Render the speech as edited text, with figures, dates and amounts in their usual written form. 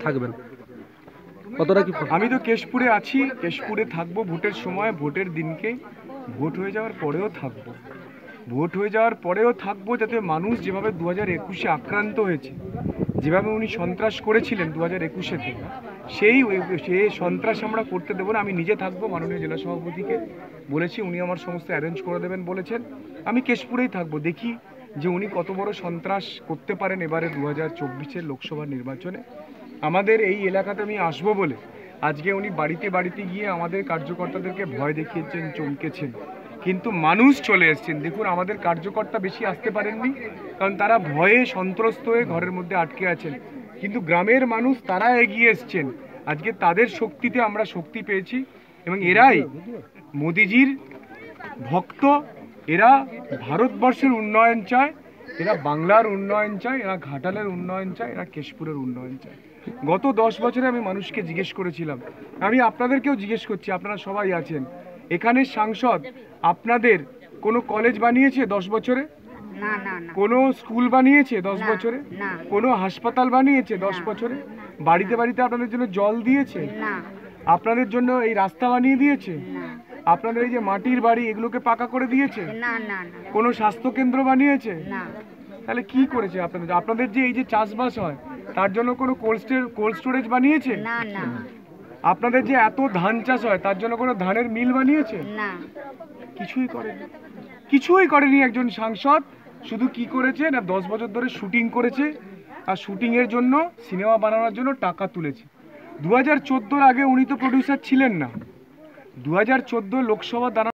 থাকবেন কতটা কি? আমি তো কেশপুরে আছি, কেশপুরে থাকবো ভোটের সময়, ভোটের দিনকে, ভোট হয়ে যাওয়ার পরেও থাকবো, ভোট হয়ে যাওয়ার পরেও থাকবো, যাতে মানুষ যেভাবে 2021-এ আক্রান্ত হয়েছে, যেভাবে উনি সন্ত্রাস করেছিলেন 2021-তে, সেই সন্ত্রাস আমরা করতে দেবো না। আমি নিজে থাকবো, মাননীয় জেলা সভাপতিকে বলেছি, উনি আমার সমস্ত অ্যারেঞ্জ করে দেবেন বলেছেন। আমি কেশপুরেই থাকবো, দেখি যে উনি কত বড় সন্ত্রাস করতে পারেন এবারে 2024-এর লোকসভা নির্বাচনে। আমাদের এই এলাকাতে আমি আসবো বলে আজকে উনি বাড়িতে বাড়িতে গিয়ে আমাদের কার্যকর্তাদেরকে ভয় দেখিয়েছেন, চমকেছেন, কিন্তু মানুষ চলে এসেছেন। দেখুন, আমাদের কার্যকর্তা বেশি আসতে পারেননি, কারণ তারা ভয়ে সন্ত্রস্ত হয়ে ঘরের মধ্যে আটকে আছেন, কিন্তু গ্রামের মানুষ তারা এগিয়ে এসছেন। আজকে তাদের শক্তিতে আমরা শক্তি পেয়েছি, এবং এরাই মোদিজির ভক্ত। এরা ভারতবর্ষের উন্নয়ন চায়, এরা বাংলার উন্নয়ন চায়, এরা ঘাটালের উন্নয়ন চায়, এরা কেশপুরের উন্নয়ন চায়। গত 10 বছরে আমি মানুষকে জিজ্ঞেস করেছিলাম, আমি আপনাদেরকেও জিজ্ঞেস করছি, আপনারা সবাই আছেন এখানে সাংসদ, আপনাদের কোনো কলেজ বানিয়েছে 10 বছরে? না না না। কোনো স্কুল বানিয়েছে 10 না, বছরে? না। কোনো হাসপাতাল বানিয়েছে 10 বছরে? বাড়িতে বাড়িতে আপনাদের জন্য জল দিয়েছে? না আপনাদের জন্য এই রাস্তা বানিয়ে দিয়েছে? না আপনাদের এই যে মাটির বাড়ি, এগুলোকে পাকা করে দিয়েছে? না না না কোনো স্বাস্থ্য কেন্দ্র বানিয়েছে? না তাহলে কি করেছে আপনাদের? আপনাদের যে এই যে চাষবাস হয়, তার জন্য কোনো কোল্ড স্টোরেজ বানিয়েছে? না না আপনাদের যে এত ধান চাষ হয়, তার জন্য কোনো ধানের মিল বানিয়েছে? না। কিছুই করেনি, কিছুই করেনি একজন সাংসদ। শুধু কি করেছে না, 10 বছর ধরে শুটিং করেছে, আর শুটিংয়ের জন্য, সিনেমা বানানোর জন্য টাকা তুলেছে। 2014-র আগে উনি তো প্রডিউসার ছিলেন না। 2014 লোকসভা দাঁড়ানো